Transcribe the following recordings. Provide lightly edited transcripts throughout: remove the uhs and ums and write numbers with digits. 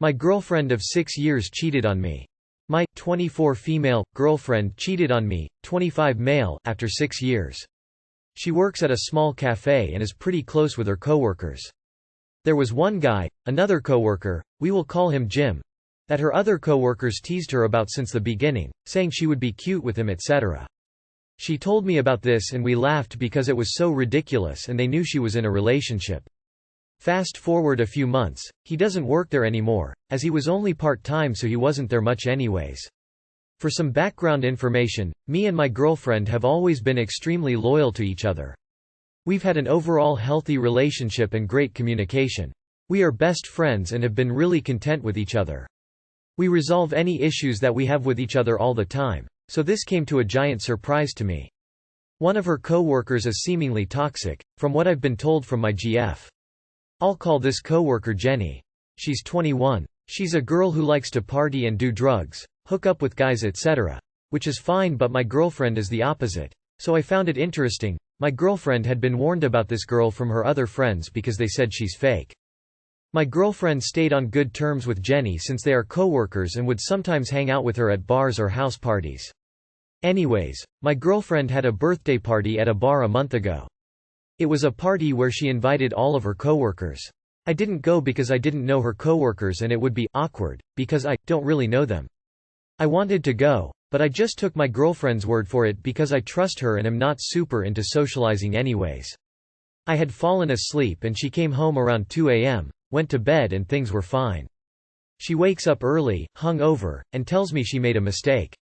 My girlfriend of 6 years cheated on me. My 24 female girlfriend cheated on me, 25 male after 6 years. She works at a small cafe and is pretty close with her coworkers. There was one guy, another coworker, we will call him Jim, that her other coworkers teased her about since the beginning, saying she would be cute with him, etc. She told me about this and we laughed because it was so ridiculous and they knew she was in a relationship. Fast forward a few months, he doesn't work there anymore, as he was only part-time so he wasn't there much anyways. For some background information, me and my girlfriend have always been extremely loyal to each other. We've had an overall healthy relationship and great communication. We are best friends and have been really content with each other. We resolve any issues that we have with each other all the time, so this came to a giant surprise to me. One of her co-workers is seemingly toxic, from what I've been told from my GF. I'll call this coworker Jenny. She's 21. She's a girl who likes to party and do drugs, hook up with guys, etc. Which is fine, but my girlfriend is the opposite. So I found it interesting. My girlfriend had been warned about this girl from her other friends because they said she's fake. My girlfriend stayed on good terms with Jenny since they are co-workers and would sometimes hang out with her at bars or house parties. Anyways, my girlfriend had a birthday party at a bar a month ago. It was a party where she invited all of her coworkers. I didn't go because I didn't know her coworkers and it would be awkward, because I don't really know them. I wanted to go, but I just took my girlfriend's word for it because I trust her and am not super into socializing anyways. I had fallen asleep and she came home around 2 a.m., went to bed and things were fine. She wakes up early, hungover, and tells me she made a mistake.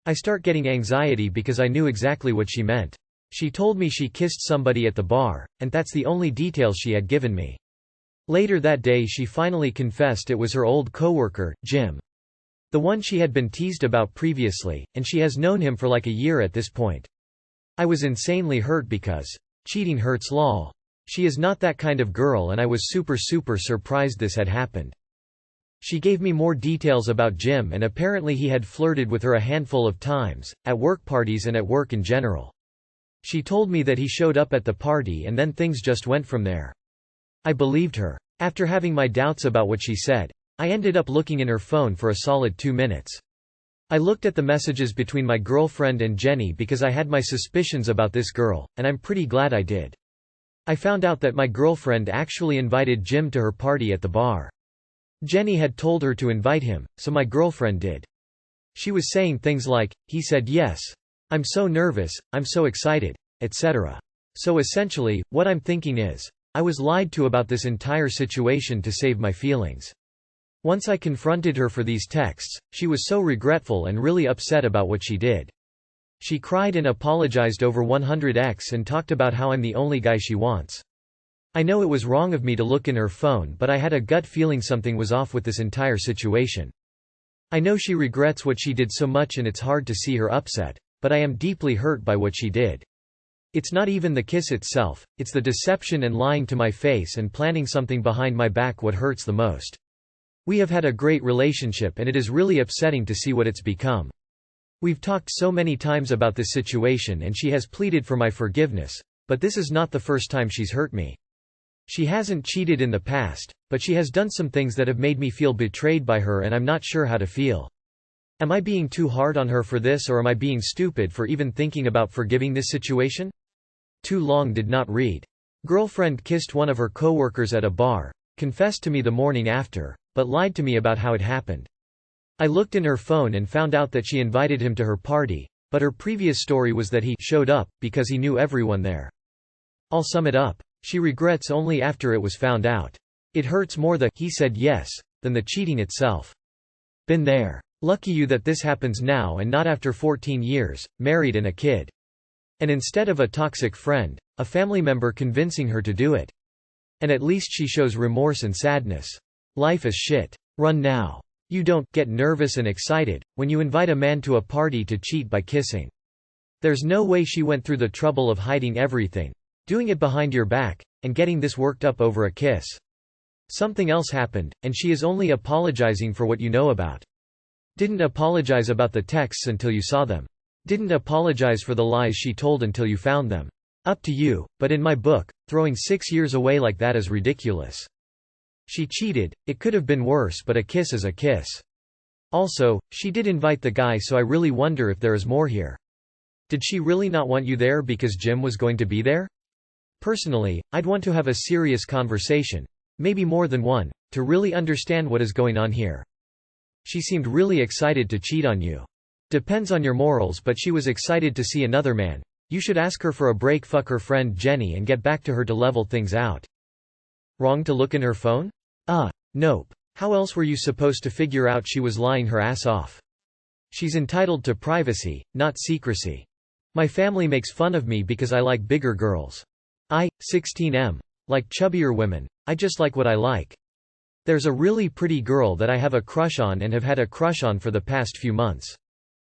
I start getting anxiety because I knew exactly what she meant. She told me she kissed somebody at the bar, and that's the only details she had given me. Later that day she finally confessed it was her old coworker, Jim. The one she had been teased about previously, and she has known him for like a year at this point. I was insanely hurt because cheating hurts lol. She is not that kind of girl and I was super surprised this had happened. She gave me more details about Jim and apparently he had flirted with her a handful of times, at work parties and at work in general. She told me that he showed up at the party and then things just went from there. I believed her. After having my doubts about what she said, I ended up looking in her phone for a solid 2 minutes. I looked at the messages between my girlfriend and Jenny because I had my suspicions about this girl, and I'm pretty glad I did. I found out that my girlfriend actually invited Jim to her party at the bar. Jenny had told her to invite him, so my girlfriend did. She was saying things like, "He said yes. I'm so nervous, I'm so excited," etc. So essentially, what I'm thinking is, I was lied to about this entire situation to save my feelings. Once I confronted her for these texts, she was so regretful and really upset about what she did. She cried and apologized over 100x and talked about how I'm the only guy she wants. I know it was wrong of me to look in her phone, but I had a gut feeling something was off with this entire situation. I know she regrets what she did so much and it's hard to see her upset, but I am deeply hurt by what she did. It's not even the kiss itself, it's the deception and lying to my face and planning something behind my back what hurts the most. We have had a great relationship and it is really upsetting to see what it's become. We've talked so many times about this situation and she has pleaded for my forgiveness, but this is not the first time she's hurt me. She hasn't cheated in the past, but she has done some things that have made me feel betrayed by her and I'm not sure how to feel. Am I being too hard on her for this or am I being stupid for even thinking about forgiving this situation? Too long did not read. Girlfriend kissed one of her coworkers at a bar, confessed to me the morning after, but lied to me about how it happened. I looked in her phone and found out that she invited him to her party, but her previous story was that he showed up because he knew everyone there. I'll sum it up. She regrets only after it was found out. It hurts more the "he said yes" than the cheating itself. Been there. Lucky you that this happens now and not after 14 years, married and a kid. And instead of a toxic friend, a family member convincing her to do it. And at least she shows remorse and sadness. Life is shit. Run now. You don't get nervous and excited when you invite a man to a party to cheat by kissing. There's no way she went through the trouble of hiding everything, doing it behind your back, and getting this worked up over a kiss. Something else happened, and she is only apologizing for what you know about. Didn't apologize about the texts until you saw them. Didn't apologize for the lies she told until you found them. Up to you, but in my book, throwing 6 years away like that is ridiculous. She cheated, it could have been worse, but a kiss is a kiss. Also, she did invite the guy, so I really wonder if there is more here. Did she really not want you there because Jim was going to be there? Personally, I'd want to have a serious conversation, maybe more than one, to really understand what is going on here. She seemed really excited to cheat on you. Depends on your morals, but she was excited to see another man. You should ask her for a break, fuck her friend Jenny, and get back to her to level things out. Wrong to look in her phone? Nope. How else were you supposed to figure out she was lying her ass off? She's entitled to privacy, not secrecy. My family makes fun of me because I like bigger girls. 16M. Like chubbier women. I just like what I like. There's a really pretty girl that I have a crush on and have had a crush on for the past few months.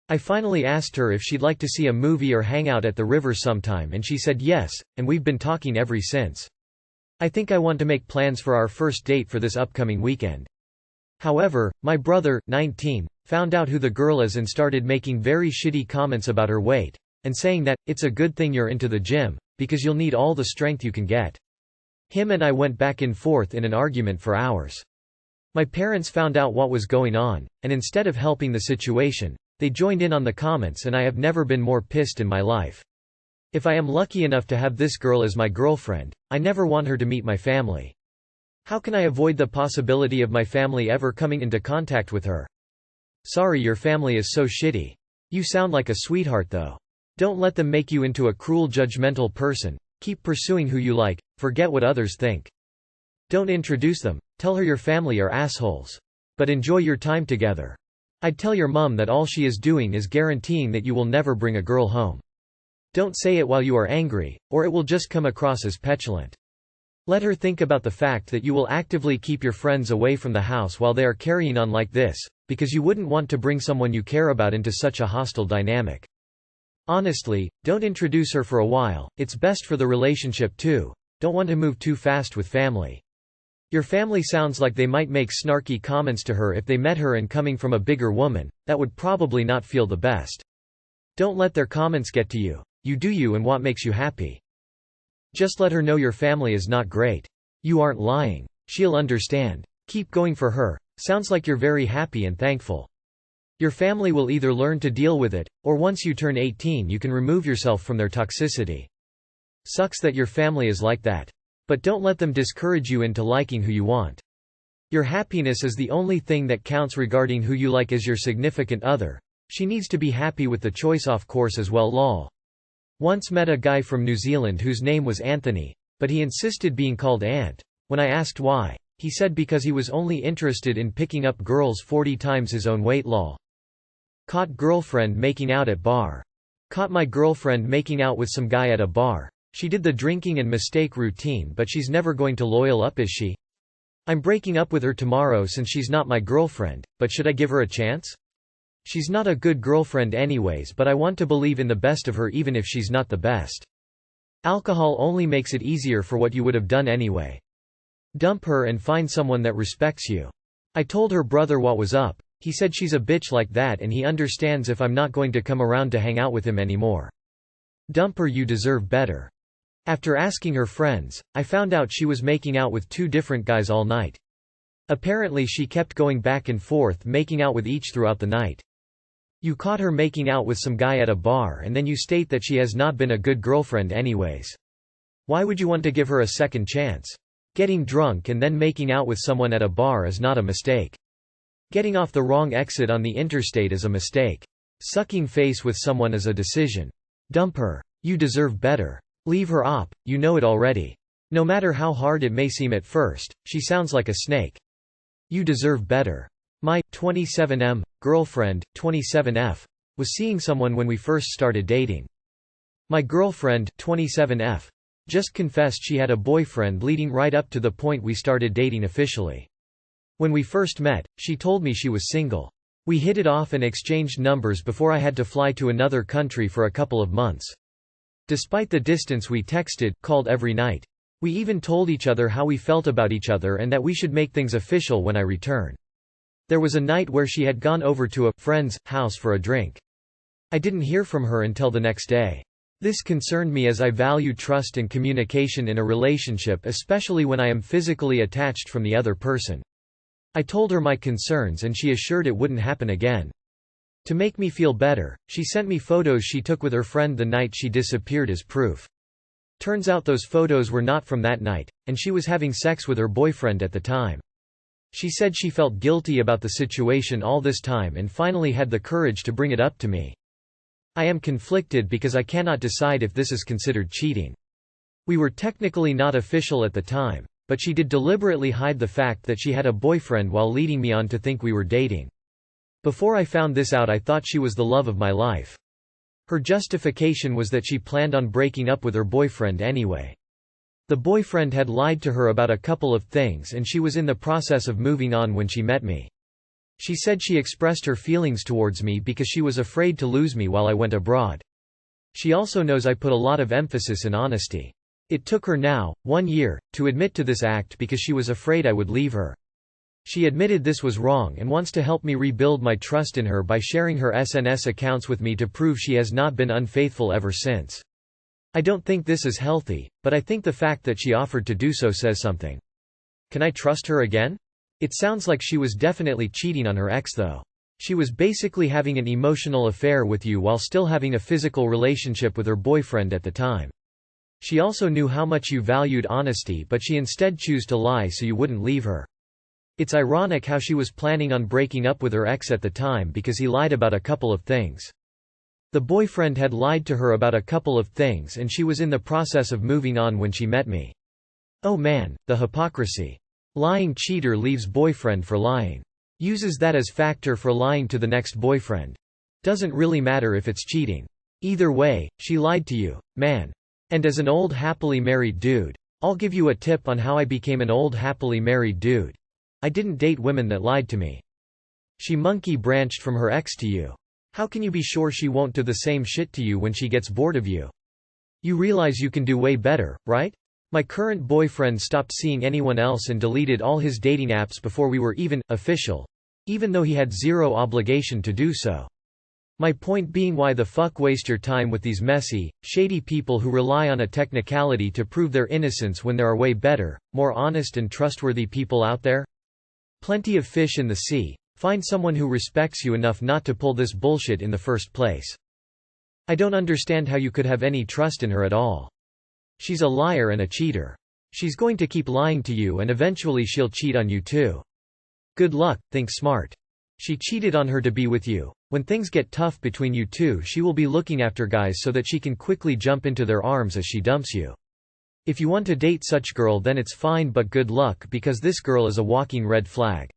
I finally asked her if she'd like to see a movie or hang out at the river sometime, and she said yes, and we've been talking ever since. I think I want to make plans for our first date for this upcoming weekend. However, my brother, 19, found out who the girl is and started making very shitty comments about her weight, and saying that, it's a good thing you're into the gym, because you'll need all the strength you can get. Him and I went back and forth in an argument for hours. My parents found out what was going on, and instead of helping the situation, they joined in on the comments, and I have never been more pissed in my life. If I am lucky enough to have this girl as my girlfriend, I never want her to meet my family. How can I avoid the possibility of my family ever coming into contact with her? Sorry, your family is so shitty. You sound like a sweetheart though. Don't let them make you into a cruel, judgmental person. Keep pursuing who you like, forget what others think. Don't introduce them, tell her your family are assholes. But enjoy your time together. I'd tell your mum that all she is doing is guaranteeing that you will never bring a girl home. Don't say it while you are angry, or it will just come across as petulant. Let her think about the fact that you will actively keep your friends away from the house while they are carrying on like this, because you wouldn't want to bring someone you care about into such a hostile dynamic. Honestly, don't introduce her for a while, it's best for the relationship too. Don't want to move too fast with family. Your family sounds like they might make snarky comments to her if they met her, and coming from a bigger woman, that would probably not feel the best. Don't let their comments get to you. You do you and what makes you happy. Just let her know your family is not great. You aren't lying. She'll understand. Keep going for her. Sounds like you're very happy and thankful. Your family will either learn to deal with it, or once you turn 18 you can remove yourself from their toxicity. Sucks that your family is like that. But don't let them discourage you into liking who you want. Your happiness is the only thing that counts regarding who you like as your significant other. She needs to be happy with the choice, of course, as well. Lol. Once met a guy from New Zealand whose name was Anthony, but he insisted being called Ant. When I asked why, he said because he was only interested in picking up girls 40 times his own weight. Lol. Caught girlfriend making out at bar. Caught my girlfriend making out with some guy at a bar. She did the drinking and mistake routine, but she's never going to loyal up, is she? I'm breaking up with her tomorrow since she's not my girlfriend, but should I give her a chance? She's not a good girlfriend anyways, but I want to believe in the best of her even if she's not the best. Alcohol only makes it easier for what you would have done anyway. Dump her and find someone that respects you. I told her brother what was up. He said she's a bitch like that and he understands if I'm not going to come around to hang out with him anymore. Dump her, you deserve better. After asking her friends, I found out she was making out with 2 different guys all night. Apparently she kept going back and forth making out with each throughout the night. You caught her making out with some guy at a bar and then you state that she has not been a good girlfriend anyways. Why would you want to give her a second chance? Getting drunk and then making out with someone at a bar is not a mistake. Getting off the wrong exit on the interstate is a mistake. Sucking face with someone is a decision. Dump her. You deserve better. Leave her op, you know it already. No matter how hard it may seem at first, she sounds like a snake. You deserve better. My 27M girlfriend, 27F, was seeing someone when we first started dating. My girlfriend, 27F, just confessed she had a boyfriend leading right up to the point we started dating officially. When we first met, she told me she was single. We hit it off and exchanged numbers before I had to fly to another country for a couple of months. Despite the distance, we texted, called every night. We even told each other how we felt about each other and that we should make things official when I return. There was a night where she had gone over to a friend's house for a drink. I didn't hear from her until the next day. This concerned me as I value trust and communication in a relationship, especially when I am physically attached from the other person. I told her my concerns and she assured it wouldn't happen again. To make me feel better, she sent me photos she took with her friend the night she disappeared as proof. Turns out those photos were not from that night, and she was having sex with her boyfriend at the time. She said she felt guilty about the situation all this time and finally had the courage to bring it up to me. I am conflicted because I cannot decide if this is considered cheating. We were technically not official at the time, but she did deliberately hide the fact that she had a boyfriend while leading me on to think we were dating. Before I found this out, I thought she was the love of my life. Her justification was that she planned on breaking up with her boyfriend anyway. The boyfriend had lied to her about a couple of things and she was in the process of moving on when she met me. She said she expressed her feelings towards me because she was afraid to lose me while I went abroad. She also knows I put a lot of emphasis in honesty. It took her now, 1 year, to admit to this act because she was afraid I would leave her. She admitted this was wrong and wants to help me rebuild my trust in her by sharing her SNS accounts with me to prove she has not been unfaithful ever since. I don't think this is healthy, but I think the fact that she offered to do so says something. Can I trust her again? It sounds like she was definitely cheating on her ex though. She was basically having an emotional affair with you while still having a physical relationship with her boyfriend at the time. She also knew how much you valued honesty, but she instead chose to lie so you wouldn't leave her. It's ironic how she was planning on breaking up with her ex at the time because he lied about a couple of things. The boyfriend had lied to her about a couple of things and she was in the process of moving on when she met me. Oh man, the hypocrisy. Lying cheater leaves boyfriend for lying. Uses that as factor for lying to the next boyfriend. Doesn't really matter if it's cheating. Either way, she lied to you, man. And as an old happily married dude, I'll give you a tip on how I became an old happily married dude. I didn't date women that lied to me. She monkey branched from her ex to you. How can you be sure she won't do the same shit to you when she gets bored of you? You realize you can do way better, right? My current boyfriend stopped seeing anyone else and deleted all his dating apps before we were even official, even though he had zero obligation to do so. My point being, why the fuck waste your time with these messy, shady people who rely on a technicality to prove their innocence when there are way better, more honest and trustworthy people out there? Plenty of fish in the sea. Find someone who respects you enough not to pull this bullshit in the first place. I don't understand how you could have any trust in her at all. She's a liar and a cheater. She's going to keep lying to you and eventually she'll cheat on you too. Good luck, think smart. She cheated on her to be with you. When things get tough between you two, she will be looking after guys so that she can quickly jump into their arms as she dumps you. If you want to date such girl, then it's fine, but good luck because this girl is a walking red flag.